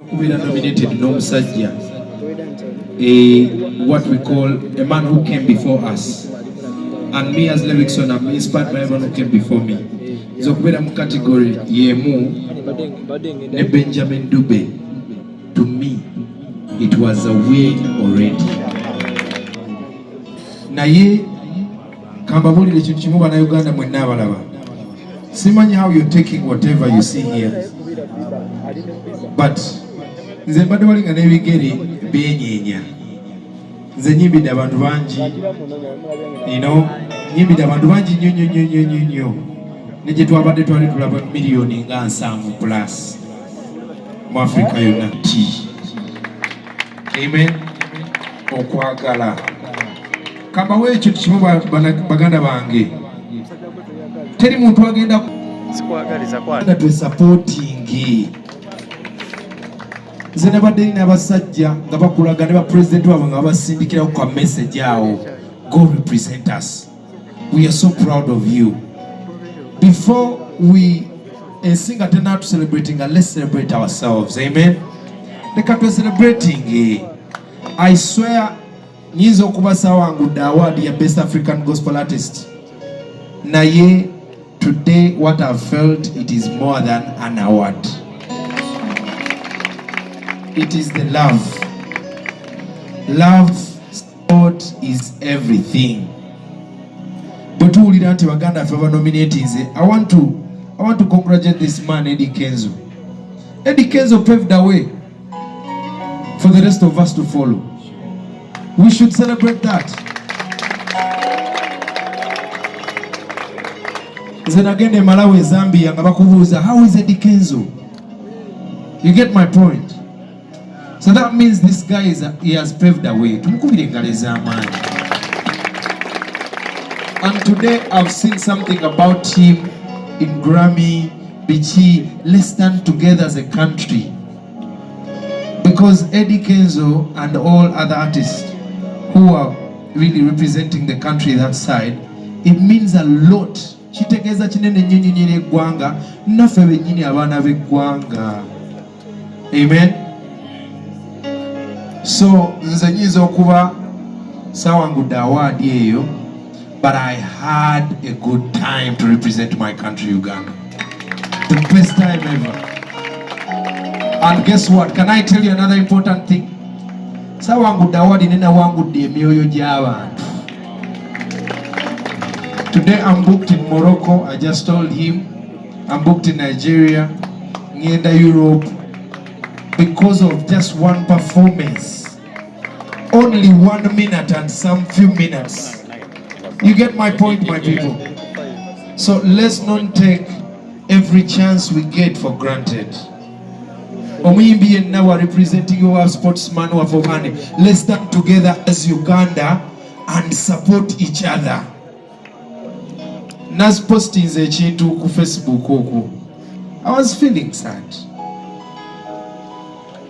Kubira nominated n'omusajja, what we call a man who came before us, and me as Levixone, I'm inspired by everyone who came before me. So kubira mu category yemu ne Benjamin Dube. To me it was a win already. Naye kambabulire ekintu kimu bannayuganda mwenna abalaba, simanyi how you're taking whatever you see here, but nze mbadde walinga n'ebigere byenyeenya. Nze nyimbidde abantu bangi, nyimbidde abantu bangi nnyo ne gye twabadde twali tulaba miliyoni nga 7 plus mu Africa yonna. Amen. Okwagala kambawo ekintu kimu baganda bange, teri muntu agenda nga twesapotinge. Nze nabadde nina abasajja nga bakulaga ne bapulezidenti waabwe nga babasindikirawo kwa message awo, go represent us, we are so proud of you. Before we sing ate now to celebrating, let's celebrate ourselves. Amen. Leka twe celebrating. I swear nyinza okubasa wangu the award ya best African gospel artist, naye today what I've felt, it is more than an award. It is the love. Love, sport is everything. But who did anti Baganda for nominating? I want to congratulate this man, Eddy Kenzo. Eddy Kenzo paved the way for the rest of us to follow. We should celebrate that. Then again, in Malawi, Zambia, how is Eddy Kenzo? You get my point. So that means this guy he has paved the way. And today I've seen something about him in Grammy, Bichi. Let's stand together as a country. Because Eddy Kenzo and all other artists who are really representing the country that side, it means a lot. Chitegeza chinene nyinyi gwanga, nafewe nyinyi abana be gwanga. Amen. So nze nyiza okuba sawangu the award eyo, but I had a good time to represent my country, Uganda. The best time ever. And guess what? Can I tell you another important thing? Sawangu the award nina wangu de mioyo gy'abantu. Today I'm booked in Morocco. I just told him I'm booked in Nigeria, ngenda Europe, because of just one performance. Only 1 minute and some few minutes. You get my point, my people? So let's not take every chance we get for granted. Ayimbye now are representing our sportsman who are money. Let's stand together as Uganda and support each other. Nas posting ekintu ku Facebook oku, I was feeling sad.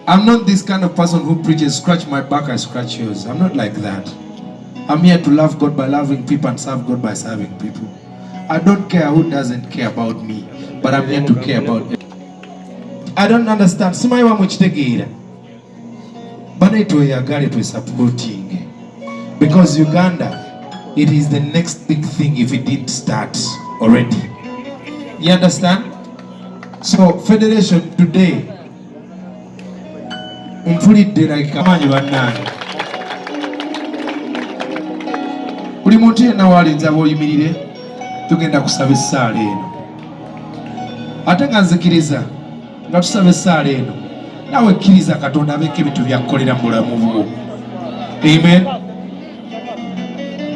I'm not this kind of person who preaches, scratch my back, I scratch yours. I'm not like that. I'm here to love God by loving people and serve God by serving people. I don't care who doesn't care about me, but I'm here to care about it. I don't understand. Simaiwa muchitegeera. Bana tuyagale to supporting. Because Uganda, it is the next big thing if it didn't start already. You understand? So Federation today, mpulidde like amanyi bannange. Buli muntu yenna walinza bw'oyimirire tugenda kusaba essaala eno. Ate nga nzikiriza nga tusaba essaala eno, nawe kkiriza Katonda abeeko ebintu by'akukolera mu bulamu bwo. Amen.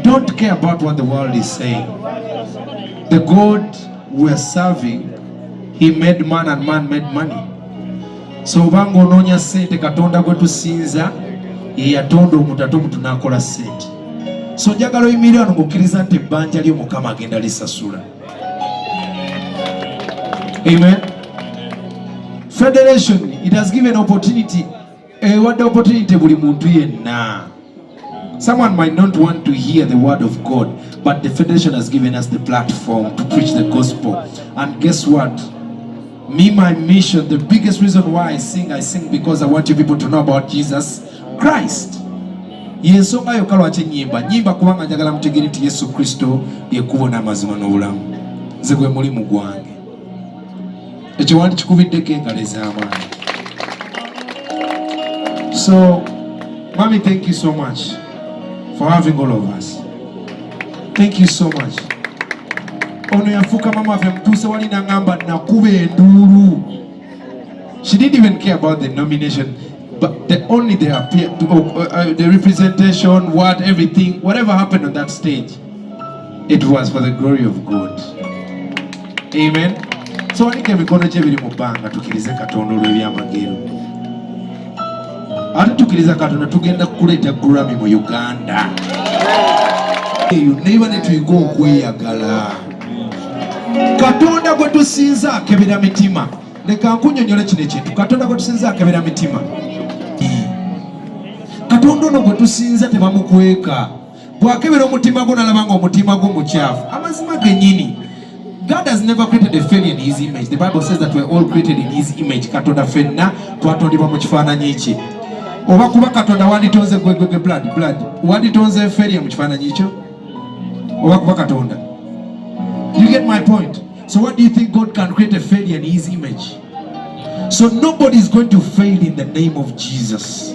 Don't care about what the world is saying. The God we are serving, He made man and man made money. So obanga onoonya ssente, Katonda gwe tusinza ye yatonda omuntu ate omuntu n'akola ssente. So njagala oyimirire wano ng'okkiriza nti ebbanja lyo Mukama agenda lisasula. Amen. Federation, it has given opportunity. What the opportunity buli muntu yenna. Someone might not want to hear the word of God, but the Federation has given us the platform to preach the gospel. And guess what? Me, my mission, the biggest reason why I sing because I want you people to know about Jesus Christ. Yensonga yokka lwaki nyimba kubanga njagala mutegere nti Yesu Kristo yekkubo n'amazima n'obulamu. Nze gwe mulimu gwange. Ekyo wandi kikubiddeko engalo ez'amaanyi. So, Mommy, thank you so much for having all of us. Thank you so much. Ono yafuka mama ave mtuuse wali nangamba nakuba enduru. She didn't even care about the nomination, but the representation, everything, whatever happened on that stage, it was for the glory of God. Amen. So wanike mikono gye biri mu bbanga tukirize Katonda olw'ebyamagero. Ate tukiriza Katonda tugenda kukuleeta Grammy mu Uganda. You never need to go okweyagala. Katonda gwe tusinza akebera mitima. Leka nkunyonyola kino ekintu. Katonda gwe tusinza akebera mitima. Katonda ono gwe tusinza tebamukweka. Bw'akebera omutima gwo nalaba nga omutima gwo mukyafu. Amazima gennyini. God has never created a failure in his image. The Bible says that we're all created in his image. Katonda fenna twatondebwa mu kifaananyi kye. Oba kuba Katonda wanditonze gwe blood. Wanditonze failure mu kifaananyi kyo. Oba kuba Katonda. You get my point? So what do you think God can create a failure in his image? So nobody is going to fail in the name of Jesus.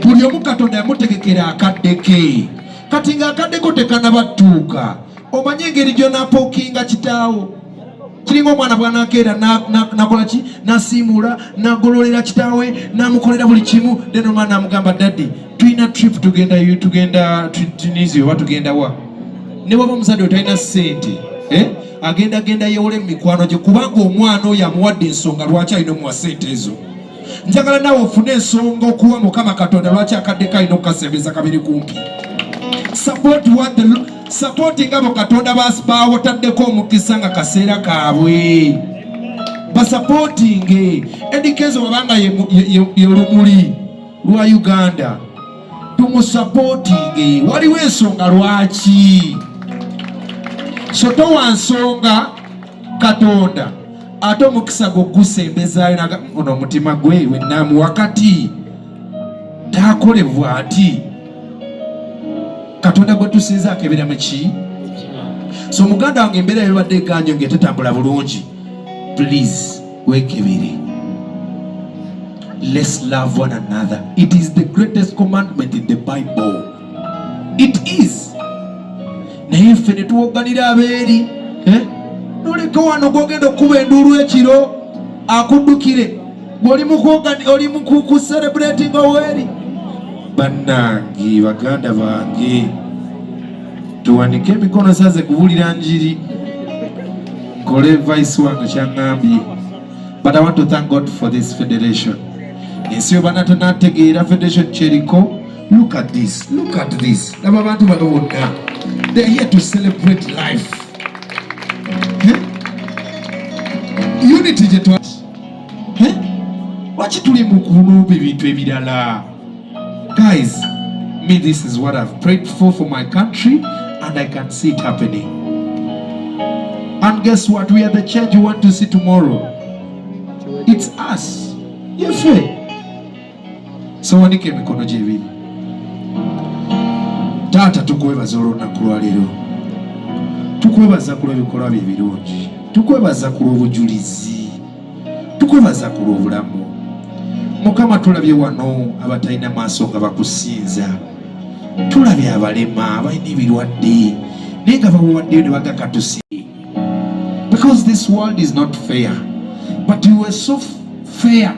Buli omu Katonda yamutegekera akadde ke. Kati nga akadde ko tekanabatuuka. Omanye engeri gy'onapookinga kitaawo. Kiringa omwana bw'anaakeera nakola ki? Nasiimula, nagololera kitaawe, namukolera buli kimu. Then omwana namugamba daddy, tulina trip tugenda Tunisia oba tugenda wa? Ne waba omuzadde otalina ssente. Agenda yewole mikwano gye kubanga omwana oyo amuwadde ensonga lwaki alina omuwa ssente ezo. Njagala nawe ofune ensonga okuwa Mukama Katonda lwaki akadde kalina okukasembeza kabiri kumpi. Supporting abo Katonda bawataddeko omukisa nga kaseera kaabwe. Basupporting Eddy Kenzo wabanga ye lumuli lwa Uganda. Tumusupporting. Waliwo ensonga lwaki. So towansonga Katonda ate omukisa gwo gusembezaayo naga ono omutima gwe wennamu wakati takolebwa ati. Katonda gwe tusinza akebera mu ki? So muganda wange embeera yabadde eganyo ng'etetambula bulungi. Please weekebere. Let's love one another. It is the greatest commandment in the Bible. It is. Naye ffe ne tuwoganira abeeri. Noleka wano gwogenda okuba enduulu ekiro akuddukire. Oli mu ku celebrating oweri. Bannange baganda bange tuwanike emikono saze kubuulira njiri nkole vice wange kyaŋŋambye. But I want to thank God for this federation. Ensi yo banatanategeera federation kyeriko. Look at this. Laba abantu bano bonna. They are here to celebrate life. Unity gye twati. Lwaki tuli mu kunuuba ebintu ebirala? Guys, me, this is what I've prayed for my country, and I can see it happening. And guess what? We are the change you want to see tomorrow. It's us. Yes, so wanike emikono gye ebiri. Taata tukwebaza olw'olunaku lwa leero. Tukwebaza ku lw'ebikolwa bye ebirungi. Tukwebaza ku lw'obujulizi. Tukwebaza ku lw'obulamu. Mukama tulabye wano abatalina maaso nga bakusinza. Tulabye abalema abalina ebirwadde naye nga bawaddeyo ne bagakatusi. Because this world is not fair. But you were so fair.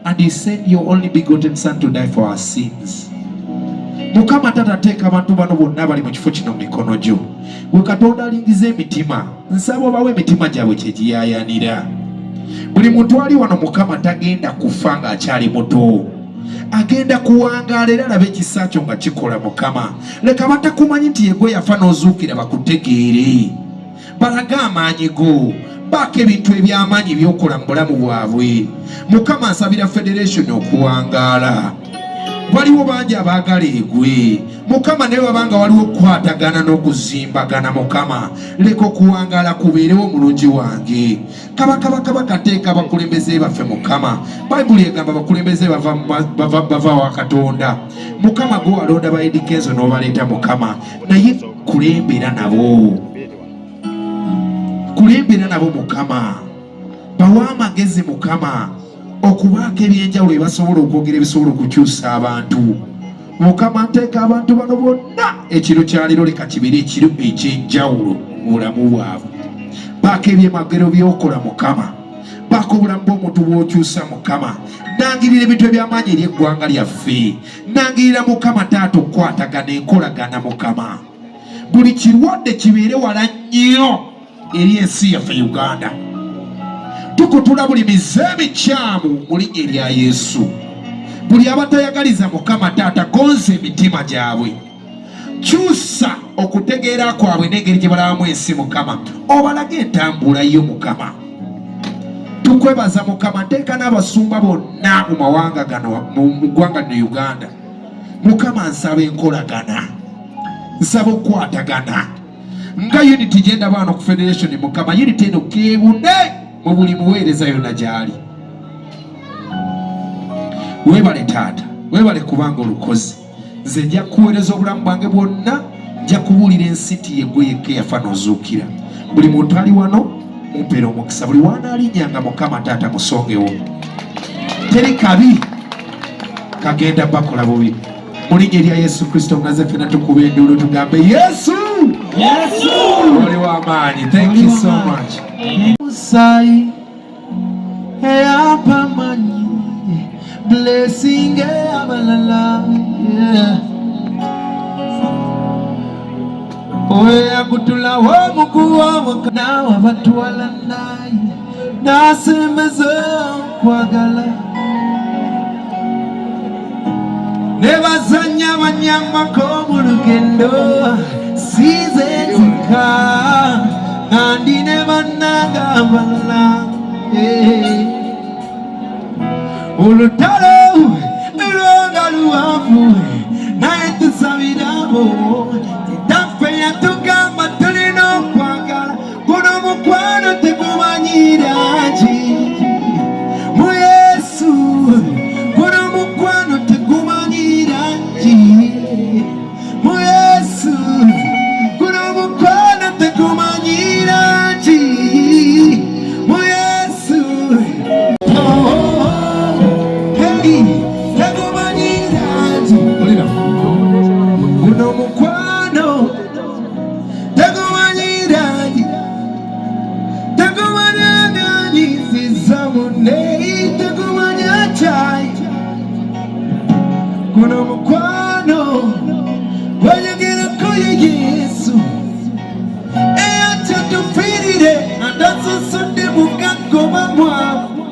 And he sent your only begotten son to die for our sins. Mukama tatateeka abantu bano bonna bali mu kifo kino mu mikono gyo. Gwe Katonda alingiza emitima. Nsaba obawe emitima gyabwe kyegiyaayanira. Buli muntu ali wano Mukama tagenda kufa ng'akyali muto. Agenda kuwangaala era alabe ekisa kyo nga kikola Mukama. Leka batakumanyi nti yegwe yafa n'ozuukira bakutegeere. Balaga amaanyi go. Baako ebintu eby'amaanyi by'okola mu bulamu bwabwe. Mukama asabira federation okuwangaala. waliwo bangi abaagala egwe. Mukama naye wabanga waliwo okukwatagana n'okuzimbagana, Mukama leka okuwangaala kubeerewo mulungi wange. Kabaka teeka abakulembeze baffe, Mukama. Bayibuli egamba abakulembeze bava wa Katonda. Mukama gwe walonda ba Eddy Kenzo n'obaleeta, Mukama, naye kulembera nabo. Mukama, bawa amagezi, Mukama, okubaako ebyenjawulo ebasobola okwogera ebisobola okukyusa abantu. Mukama, nteeka abantu bano bonna ekiro kya leero leka kibeere ekiro ekyenjawulo mu bulamu bwabwe. Baako ebyemagero by'okola, Mukama. Baako obulamu bw'omuntu bw'okyusa, Mukama. Nangirira ebintu eby'amaanyi eri eggwanga lyaffe. Nangirira, Mukama Taata, okukwatagana enkolagana, Mukama. Buli kirwadde kibeere wala nnyo eri ensi yaffe Uganda. Tukutula buli mize emikyamu mu linnya erya Yesu. Buli abatayagaliza, Mukama Taata, gonza emitima gyabwe. Kyusa okutegeera kwabwe n'engeri gye balabamu ensi, Mukama. Obalage entambula yo, Mukama. Tukwebaza, Mukama. Nteeka n'abasumba bonna mu mawanga gano, mu ggwanga lino Uganda. Mukama, nsaba enkolagana, nsaba okukwatagana nga unity genda baana ku federation, Mukama. Unity eno keebune mu buli muweereza yonna gy'ali. Weebale Taata, weebale kubanga olukozi. Nze nja kuweereza obulamu bwange bwonna, nja kubuulira ensi nti ye gwe yekka eyafa n'ozuukira. Buli muntu ali wano mumpeera omukisa, buli waanaalinnyanga, Mukama Taata, musongewo. Teri kabi kagenda bakola bubi. Mu linnya erya Yesu Kristo ngaze ffenna tukuba enduulu tugambe Yesu! Yesu! Oli w'amaanyi. Thank you so much. Musai eyapamanyi blessing abalala, oya kutula womukuwa wakana wabatwala naye nasemeza kwagala nebazanya banyamako mu lugendo size nzika kandi ne bannanga balala olutalo lulonga luwanvu naye tusabirabo titaffe yatugamba tulina okwagala guno mukwano tegumanyira ki mu Yesu guno mukwano tegumanyira ki mu Yesu guno mukwano tegumanyira ki mu Yesu kuno mukwano gwayogera kuye Yesu eyatutufirire atasusudde mu kagoba mwavu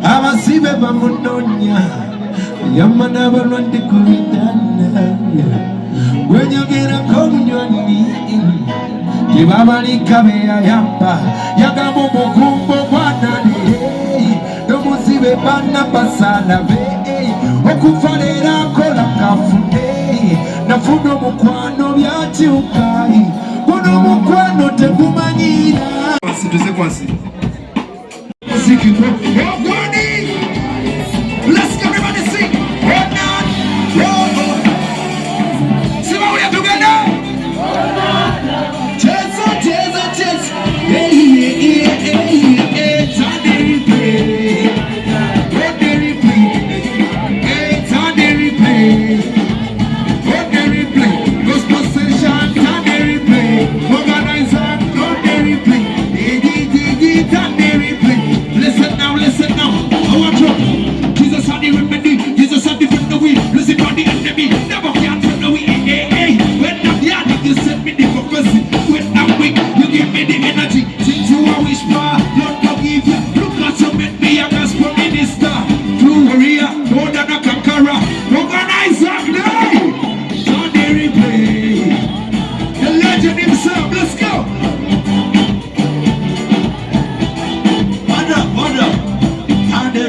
abasibe bamunonya yamma n'abalwadde ku bitanda gwenyogerako omunywanyi tebabalika beyayamba yagamba omugumbo gwanane n'omuzibe banna basalabe okuva leero akola kafune nafuna omukwano byakyuka guno omukwano tegumanyira tuze kwasi let's go everybody sing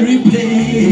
replay.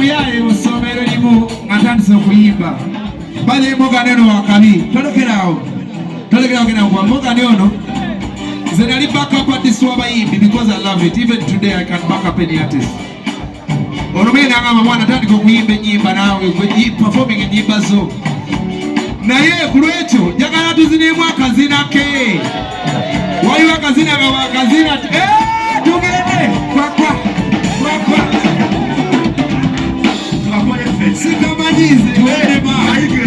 muyaye usomero limu atandise okuyimba bale moga neno wakabi tolekerawo kena kwa moga neno zenali back up at this wabayimbi because I love it. Even today I can back up any artist. Oromena ngama mwana tandika okuyimba nyimba nawe performing nyimba zo naye kulwecho jagala tuzinemu akazina ke wayi akazina nga wakazina tugende kwa Sikamanyize tuende ba aige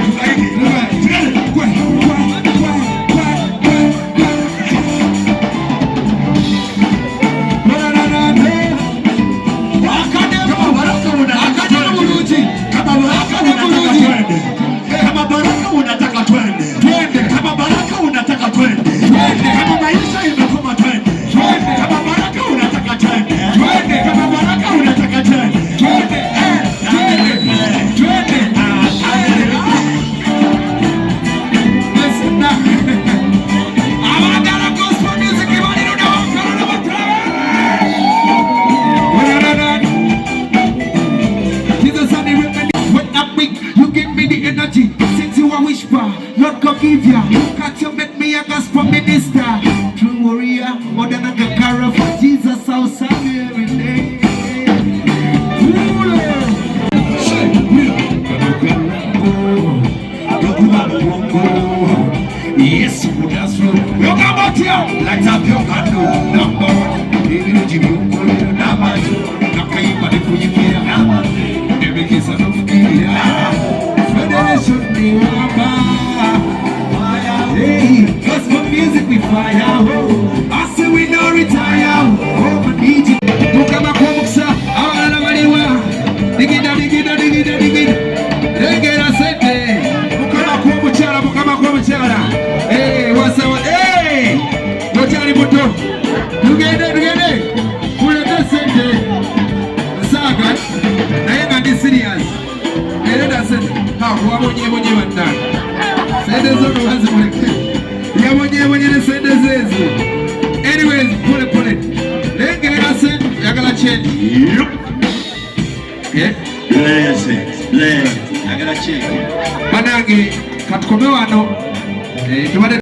not go give ya. Can't you make me a gospel minister? True warrior, more than a cara for Jesus, I'll serve you every day. Yes, who does flow? Yoga Batia, like that yoga no. Number one, even if you go, number two, Nakaiba the Kuya, every case of Federation, the Wamba. Hey, gospel music we fire. I say we don't retire. Oh, but need you. Mukama kumuksa, awala mariwa. Digida. Egera sente. Mukama kumuchara. Hey, wasa. Hey, gochari buto. Tugende. Kuleta sente. Saga. Nayenga ndi serious. Eleda sente. Ha, wabonye wanda. Sende zono wazi muleke. Yabonye sende zezo. Anyways, pull it. Engera sente yagala change. Yep. Okay. Bless. Yagala change. Banange katukomewa no.